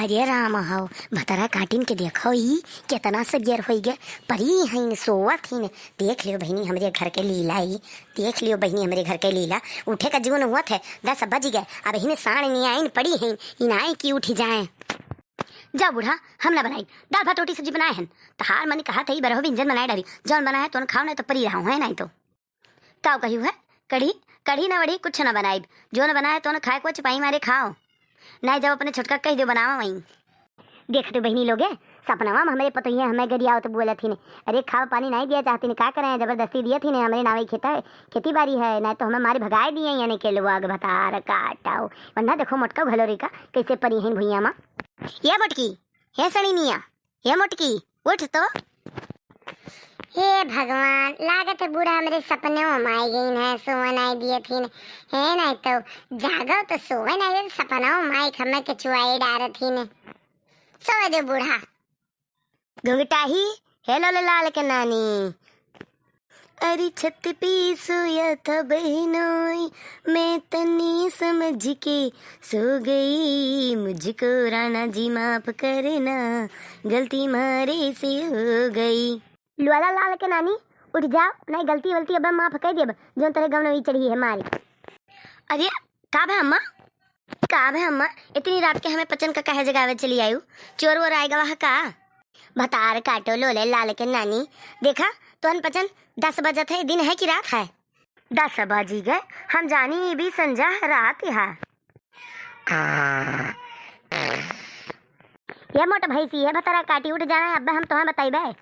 अरे राम हो भतरा काटिन के देखो ही कितना सबियर हो गया परी हईन सोवत हिन। देख लियो बहनी हमरे घर के लीला ही, देख लियो बहनी हमरे घर के लीला। उठे का जीवन हुआ थे 10 बज गए, अब हिने साढ़ नहीं आईन पड़ी हैं इनाए की उठी जाए। जा बूढ़ा हम ना बनाई दाल भात रोटी सब्जी बनाए हैं तो हार मैंने कहा था बरहो व्यंजन बनाए डाली जौन बनाए तो खाओ नहीं तो परी रहा है नहीं तो का कही है कढ़ी कढ़ी ना बड़ी कुछ ना बनाई जो न बनाए तो न खाए को चपाई मारे खाओ नहीं जब अपने छोटका कह दो बनावा वहीं। देख दो बहनी लोगे सपनावा हमारे पतोहिया हमें गरिया तो बोला थी ने अरे खाओ पानी नहीं दिया चाहती ने क्या करें जबरदस्ती दिए थी ने हमारे नावे खेती बाड़ी है नहीं तो हमें मारी भगाए दिए यानी के लोग भतार काटाओ वरना देखो मोटका भलोरी का कैसे परी हैं भुइया माँ। ये मोटकी हे सड़ी मिया ये मोटकी उठ तो। हे भगवान लागत है बूढ़ा मेरे सपने में आई गई है सोवन आई दिए थी है नहीं तो जागो तो सोवन आई सपना में आई खम्मे के चुआई डार थी ने सोए दे बूढ़ा घुंघटाही हेलो लाल के नानी। अरे छत पे सोया था बहनोई मैं तनी समझ के सो गई मुझको राणा जी माफ करना गलती मारे से हो गई। लुआला लाल के नानी उठ जाओ नहीं गलती वलती अब माफ कर दिए जो तेरे गम नहीं चढ़ी है मारी। अरे का है अम्मा का है अम्मा इतनी रात के हमें पचन का कहे जगह चली आयु चोर वोर आएगा वहाँ का भतार काटो लोले लाल के नानी देखा तो पचन 10 बजे थे दिन है कि रात है 10 बजी गए हम जानी भी संजा रात यहाँ। ये मोटा भैंसी है भतारा काटी उठ जाना है अब हम तुम्हें बताइबे।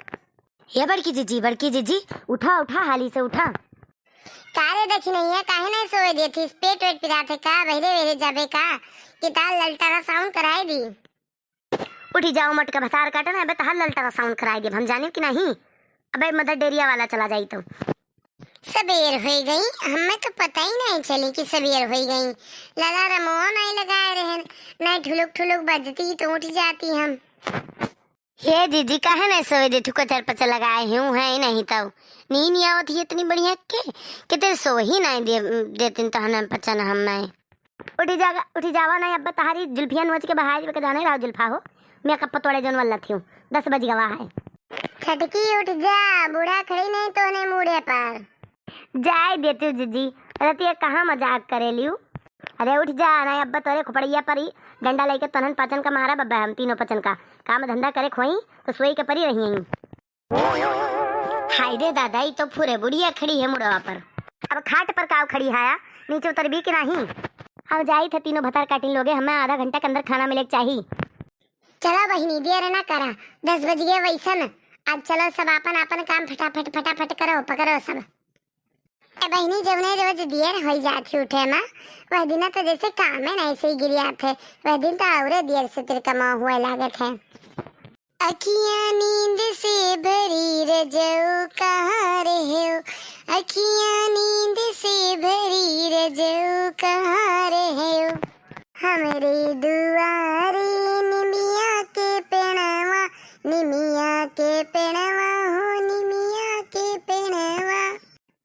ये बड़की जीजी उठा उठा हाली से उठा कारे देखी नहीं है काहे नहीं सोए दी थी पेट वेट पिरा थे का बहरे वेरे जाबे का कि ताल ललटा साउंड कराई दी। उठी जाओ मटका भतार काटना है ताल ललटा साउंड कराई दी हम जाने कि नहीं अबे मदर डेरिया वाला चला जाई तो। सबेर हो गई हमें तो पता ही नहीं चली कि सबेर हो गई लला रमो नहीं लगाए रहे नहीं ठुलुक ठुलुक बजती तो उठ जाती हम। हे जीजी काहे नहीं सोए दे ठुका चर पचा लगाए हूँ है नहीं तब नींद नहीं आवत इतनी बढ़िया के तेरे सो ही नहीं देती तो हम पचा ना हम नहीं उठी जावा नहीं अब तहारी जुल्फिया नोच के बहार के जाने रहो जुल्फा हो मैं कब पतोड़े जन वाला थी 10 बज गवा है। छटकी उठ जा बूढ़ा खड़ी नहीं तो ने मुड़े पर जाए देती हूँ जीजी रतिया कहाँ मजाक करे लियू। अरे उठ जा नहीं अब तोरे खुपड़िया परी डंडा लेके तनन पाचन का मारा बब्बा हम तीनों पचन का काम धंधा करे खोई तो सोई के परी रही हैं। हाय रे दादा ये तो पूरे बुढ़िया खड़ी है मुड़वा पर अब खाट पर काव खड़ी हाया नीचे उतर भी कि नहीं। हम जाई थे तीनों भतार काटिन लोगे हमें आधा घंटा के अंदर खाना मिले चाहिए। चलो बहनी देर ना करा 10 बज गए वैसन आज चलो सब अपन अपन काम फटाफट फटाफट करो पकड़ो सब। बहनी जब ने रोज देर हो जाती उठे माँ वह दिन तो जैसे काम में नहीं सही गिरिया थे वह दिन तो और देर से तेरे कमा हुआ लागत है। अखियाँ नींद से भरी रजो कहाँ रहे हो अखियाँ नींद से भरी रजो कहाँ रहे हो हमारे दुआरे निमिया के पेड़वा निमिया के पेड़वा हो निमिया के पेड़वा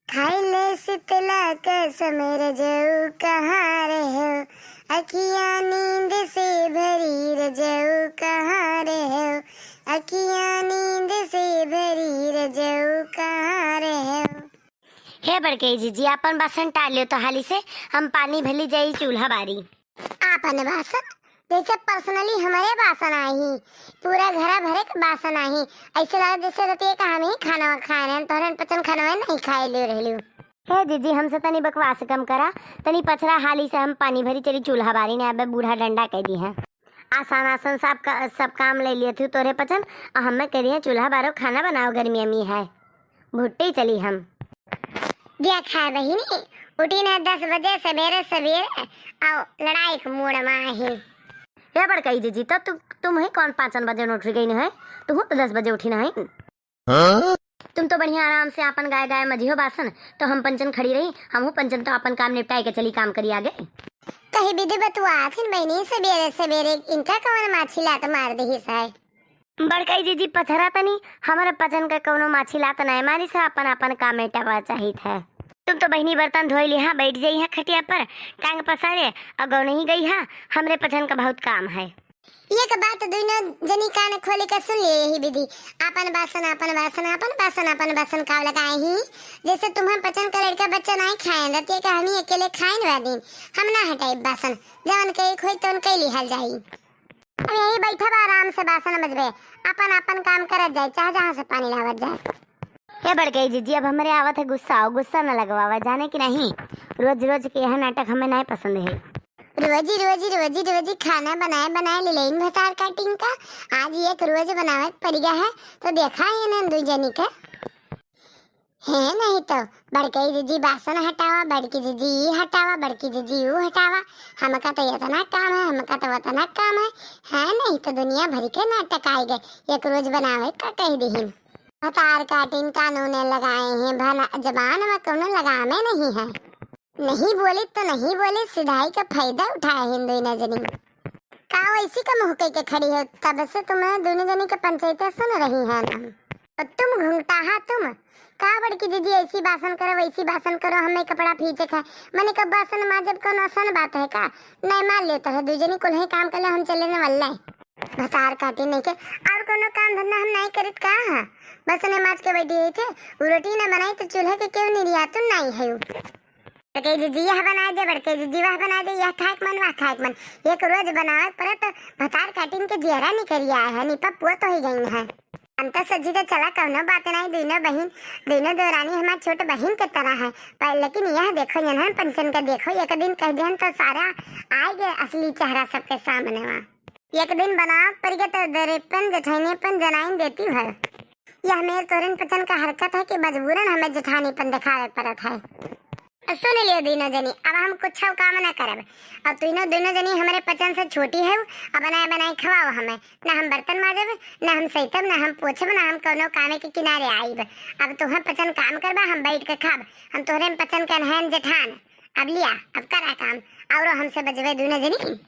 खाइले शीतला कसम रजो कहाँ रहे हो अखियाँ नींद से भरी रजो कहाँ रहे हो अखियाँ नींद से भरी रजो कहाँ रहे हो। हे बड़के जीजी अपन बासन टाल लियो तो हाली से हम पानी भली जाई चूल्हा बारी। आपन बासन जैसे पर्सनली हमारे बासन आई पूरा घर भरे के बासन आई ऐसे लगा जैसे रहती है हम ही खाना खा रहे हैं तोहरन पचन खाना नहीं खाए ले रहे लियो। हे जीजी हमसे तनी बकवास कम करा तनी पचरा हाली से हम पानी भरी चली चूल्हा बारी ने अब बूढ़ा डंडा कह दी है आसान आसान सब काम ले लिए थे तोरे पचन और हमें कह रही है चूल्हा बारो खाना बनाओ गर्मी अमी है भुट्टी चली हम दिया खाए बहिनी उठी ने 10 बजे सवेरे सवेरे आओ लड़ाई के मूड में आई। हे बड़कई जीजी तो तुम ही कौन 5 बजे उठ गई न है तू तो 10 बजे उठी ना है तुम तो बढ़िया आराम से अपन गाय मजियो बासन तो हम पंचन खड़ी रही हम पंचन तो अपन काम निपटाए के चली काम करी आगे कहीं विधि बतुआ थी बहनी सवेरे सवेरे इनका कौन माछी लात मार दही साय बड़कई जीजी पथरा तनी हमारे पचन का कौनो माछी लात नहीं मारी से अपन अपन काम मेटावा चाहिए है। तुम तो बहनी बर्तन धोई ली हाँ बैठ जाई है खटिया पर टांग पसारे अगौ नहीं गई हाँ हमरे पचन का बहुत काम है। एक बात दोनों जनी कान खोले के सुन ले यही विधि। अपन बासन अपन बासन अपन बासन अपन बासन काव लगाए ही। जैसे तुम्हें पचन का लड़का बच्चा नहीं खाए रहती कि हम अकेले खाए ना दिन हम ना हटाई बासन जवन के खोई तो उनके लिहाल जाई। अब यही बैठा बा आराम से बासन बजबे अपन अपन काम करत जाए चाहे जहाँ से पानी लावत जाए। हे बड़कई जीजी अब हमारे आवत है गुस्सा आओ गुस्सा न लगवावा जाने की नहीं रोज रोज के यह नाटक हमें नहीं पसंद है। रोजी रोजी रोजी रोजी खाना बनाए बनाए ले लेन भतार काटिंग का आज एक रोज बनावे पड़ गया है तो देखा है ना दो जनी का है नहीं तो बड़कई जीजी बासन हटावा बड़की जीजी हटावा बड़की जीजी वो हटावा हमका तो इतना काम है हमका तो उतना काम है नहीं तो दुनिया भर के नाटक आए गए एक रोज बनावे का कह दीहिन भतार काटिंग कानून लगाए हैं भला जबान में कोनो लगामे नहीं है नहीं बोली तो नहीं बोली सिधाई का फायदा उठाया हिंदू नजनी का वैसी का मुँह के खड़ी है तब से तुम्हें दोनों जनी के पंचायत सुन रही है ना और तुम घूमता है तुम का बड़की दीदी ऐसी बासन करो वैसी बासन करो हमें कपड़ा फींचे खाए मैंने कब बासन माजब कौन आसान बात है का नहीं मान लेता है दूजनी कुल काम कर ले हम चले न वल्ला भतार काटी नहीं के और कोनो काम धंधा हम नहीं करित का है बस ने माज के बैठी हुई थे रोटी न बनाई तो चूल्हे के क्यों नहीं लिया तुम नहीं है बड़के जीजी यह बना दे बड़के जीजी वह बना दे यह खाक मन वह खाक मन एक रोज बनावे पर तो भतार काटिंग के जियरा नहीं करी आया है निपा पुआ तो ही गई है अंत सजी तो चला कौनो बात नहीं दोनों दौरानी हमारी छोटे बहन के तरह है पर लेकिन यह देखो यहाँ पंचन का देखो एक दिन कह दिया तो सारा आए गए असली चेहरा सबके सामने वहाँ एक दिन बनाओ पर गया तो दरेपन जेठानीपन जनाइन देती है यह मेरे तोरन पचन का हरकत है कि मजबूरन हमें जेठानीपन दिखावे पड़त है। सुन लियो दोनों जनी अब हम कुछ काम न करब अब दोनों जनी हमारे पचन से छोटी है अब बनाए बनाए खवाओ हमें न हम बर्तन माजब न हम सैतब न हम पोछब न हम कोनो कामे के किनारे आईब अब तुम्हें पचन काम करबा हम बैठ के खाब हम तोहरे पचन के नहन जेठान अब लिया अब करा काम और हमसे बजबे दोनों जनी।